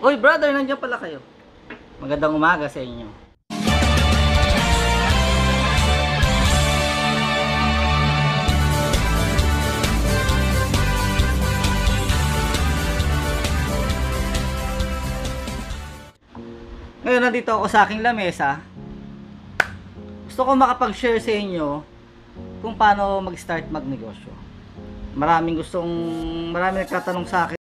Uy, brother, nandiyan pala kayo. Magandang umaga sa inyo. Ngayon, nandito ako sa aking lamesa. Gusto ko makapag-share sa inyo kung paano mag-start magnegosyo. Marami nagtatanong sa akin.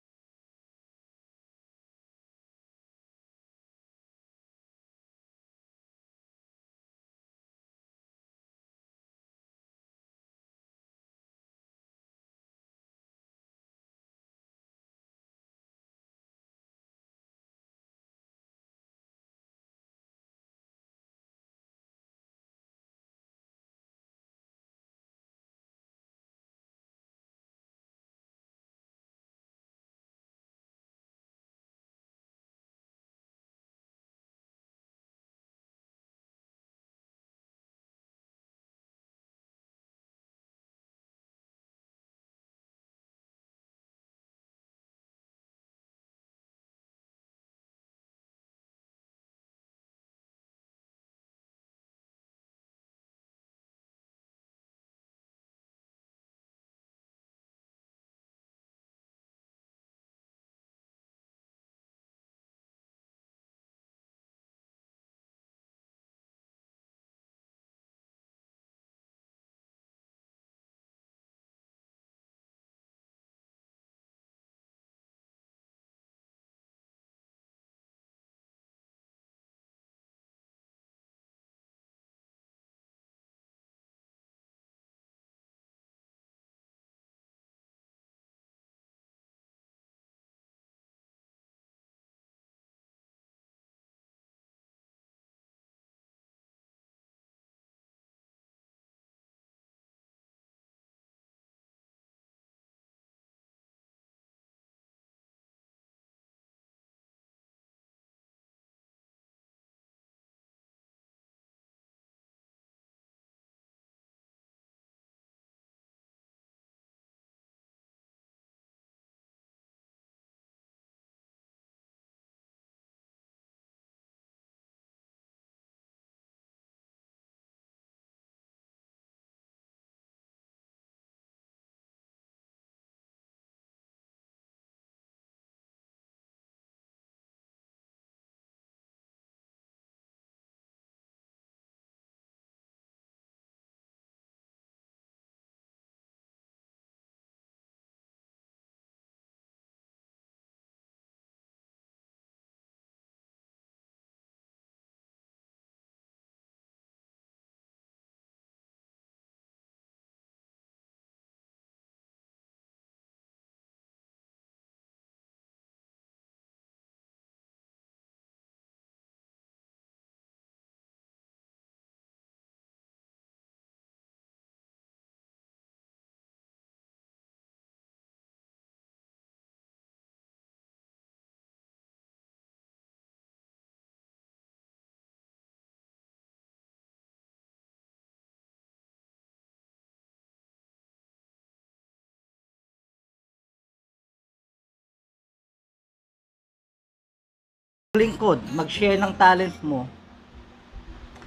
Lingkod, mag-share ng talent mo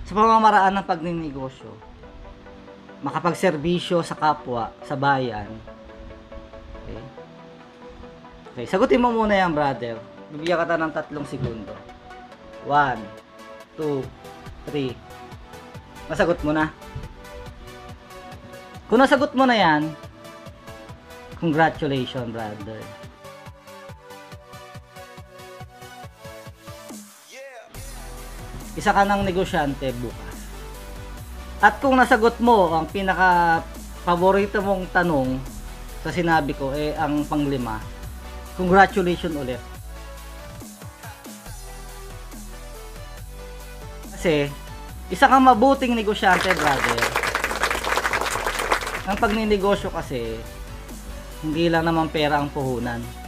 sa pamamaraan ng pagninegosyo. Makapagserbisyo sa kapwa, sa bayan. Okay? Okay, sagutin mo muna yan, brother. Bibigyan ka ng 3 segundo. 1, 2, 3. Nasagot mo na. Kung nasagot mo na yan, congratulations, brother. Isa ka ng negosyante bukas. At kung nasagot mo ang pinaka-paborito mong tanong sa sinabi ko, ang pang-5, congratulations ulit. Kasi, isa kang mabuting negosyante, brother. Ang pagninegosyo kasi, hindi lang naman pera ang puhunan.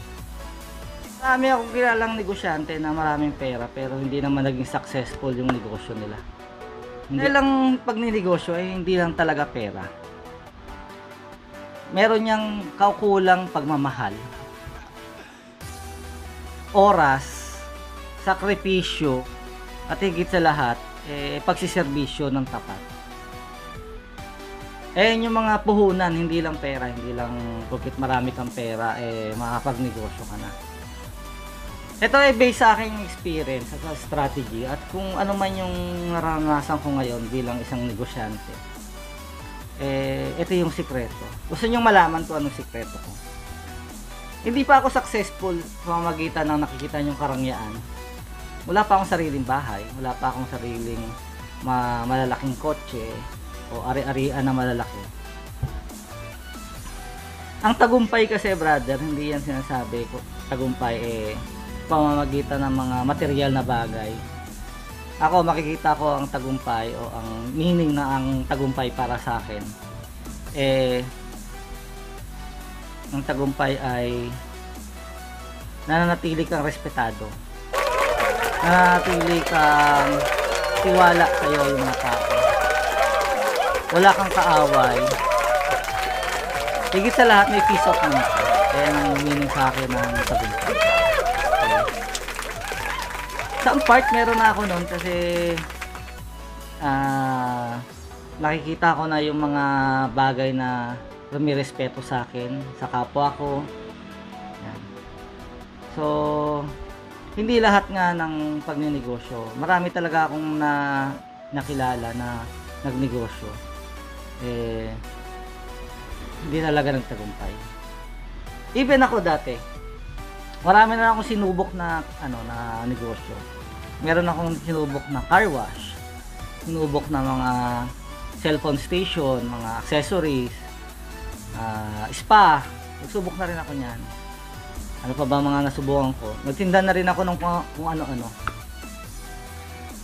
Marami akong kilalang negosyante na maraming pera pero hindi naman naging successful yung negosyo nila. Hindi lang pagninegosyo ay hindi lang talaga pera. Meron niyang kaukulang pagmamahal, oras, sakripisyo, at higit sa lahat, pagsiservisyo ng tapat. Yung mga puhunan, hindi lang pera, hindi lang bakit marami kang pera, makapagnegosyo ka na. Ito based sa aking experience at strategy at kung ano man yung naranasan ko ngayon bilang isang negosyante. Ito yung sikreto. Gusto nyo malaman kung anong sikreto ko? Hindi pa ako successful sa pamamagitan ng nakikita nyong karangyaan. Wala pa akong sariling bahay, wala pa akong sariling malalaking kotse o ari-arian na malalaki. Ang tagumpay kasi, brother, hindi yan sinasabi ko. Tagumpay pamamagitan ng mga material na bagay. Ako, makikita ko ang tagumpay o ang meaning na ang tagumpay para sa akin. Ang tagumpay ay nananatili kang respetado. Nananatili kang tiwala sa'yo yung mga tao. Wala kang kaaway. Higit sa lahat, may peace of mind. Kaya ang meaning sa akin ng tagumpay. Sa part meron na ako noon kasi nakikita ko na yung mga bagay na may respeto sa akin, sa kapwa ko. Yan. So, hindi lahat nga ng pagnenegosyo. Marami talaga akong nakilala na nagnegosyo. Hindi talaga nagtagumpay. Even ako dati, marami na akong sinubok na na negosyo. Meron akong sinubok na car wash, sinubok na mga cellphone station, mga accessories, spa. Nagsubok na rin ako niyan. Ano pa ba mga nasubukan ko? Nagtinda na rin ako ng kung ano-ano.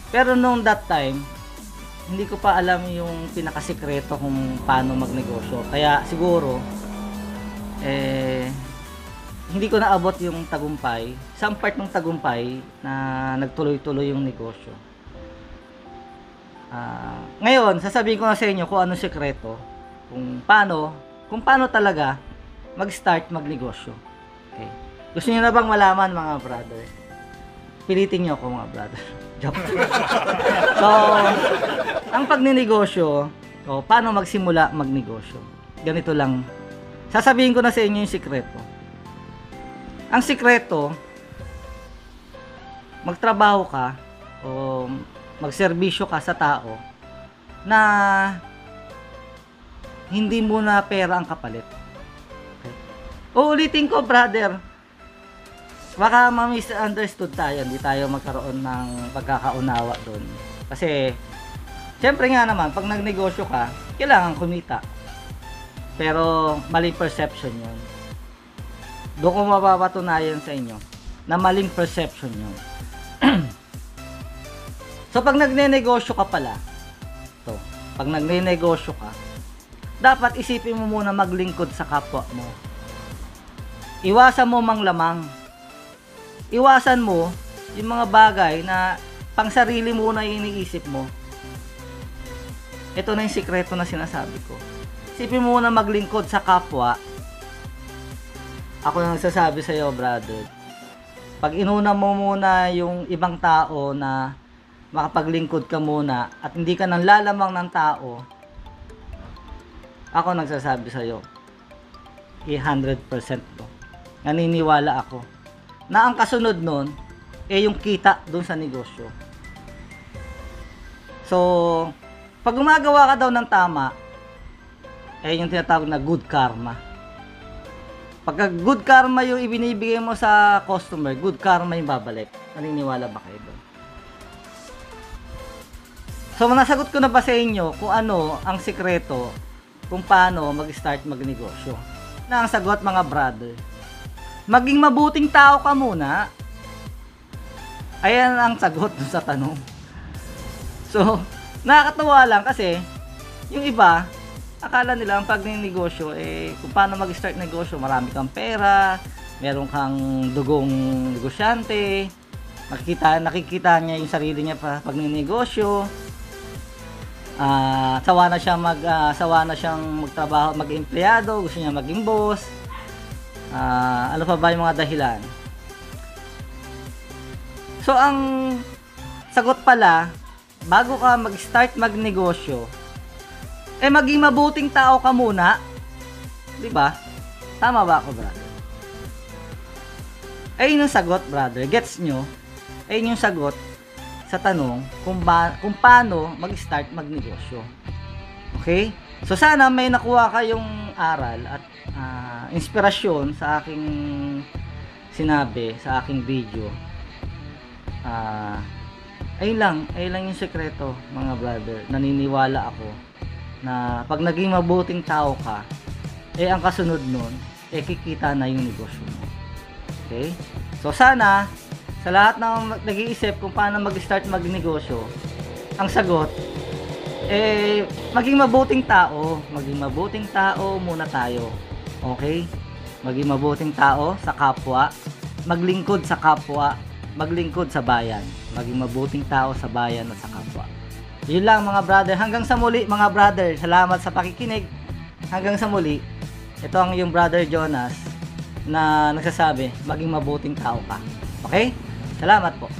Pero nung that time, hindi ko pa alam yung pinakasikreto kung paano magnegosyo. Kaya siguro, hindi ko naabot yung tagumpay. Some part ng tagumpay na nagtuloy-tuloy yung negosyo. Ngayon, sasabihin ko na sa inyo kung anong sikreto, kung paano talaga mag-start magnegosyo. Okay. Gusto niyo na bang malaman, mga brother? Pilitin niyo ako, mga brother. Joke. So, ang pagninegosyo, paano magsimula magnegosyo? Ganito lang. Sasabihin ko na sa inyo yung sikreto. Ang sikreto, magtrabaho ka o magserbisyo ka sa tao na hindi mo na pera ang kapalit. Okay. Uulitin ko, brother. Baka ma-misunderstood tayo, hindi tayo magkaroon ng pagkakaunawa doon. Kasi, siyempre nga naman, pag nagnegosyo ka, kailangan kumita. Pero, maling perception yun. Doon ko mapapatunayan sa inyo na maling perception yun. So, pag nagnenegosyo ka pala, pag nagnenegosyo ka, dapat isipin mo muna maglingkod sa kapwa mo. Iwasan mo manglamang. Iwasan mo yung mga bagay na pang sarili mo na iniisip mo. Ito na yung sikreto na sinasabi ko. Isipin mo na maglingkod sa kapwa. Ako na nagsasabi sa iyo, brother. Pag inuna mo muna yung ibang tao na makapaglingkod ka muna at hindi ka nang lalamang ng tao, ako nagsasabi sa iyo, 100% to. Naniniwala ako na ang kasunod nun yung kita dun sa negosyo. So, pag gumagawa ka daw ng tama, yung tinatawag na good karma. Pagka good karma yung ibinibigay mo sa customer, good karma yung babalik. Naniniwala ba kayo doon? So, nasagot ko na ba sa inyo kung ano ang sikreto kung paano mag-start magnegosyo? Na ang sagot, mga brother, maging mabuting tao ka muna. Ayan ang sagot dun sa tanong. So, nakakatawa lang kasi yung iba, akala nila ang pagninegosyo, kung paano mag-start negosyo, marami kang pera, meron kang dugong negosyante, nakikita niya yung sarili niya pag ninegosyo, sawa na siyang magtrabaho, mag-empleyado, gusto niya maging boss. Ano pa ba yung mga dahilan? So, ang sagot pala, bago ka mag-start magnegosyo, maging mabuting tao ka muna. Diba? Tama ba ako, brother? Ayun yung sagot, brother. Gets nyo? Ayun yung sagot sa tanong kung paano mag-start magnegosyo. Okay? So, sana may nakuha kayong aral at inspirasyon sa aking sinabi, sa aking video. Ayun lang yung sekreto, mga brother. Naniniwala ako na pag naging mabuting tao ka, ang kasunod nun, kikita na yung negosyo mo. Okay? So, sana, sa lahat ng nag-iisip kung paano mag-start magnegosyo, ang sagot, maging mabuting tao. Maging mabuting tao muna tayo. Okay? Maging mabuting tao sa kapwa, maglingkod sa kapwa, maglingkod sa bayan. Maging mabuting tao sa bayan at sa kapwa. Yun lang, mga brother. Hanggang sa muli, mga brother. Salamat sa pakikinig. Hanggang sa muli. Ito ang iyong brother Jonas na nagsasabi, maging mabuting tao ka. Okay? Salamat po.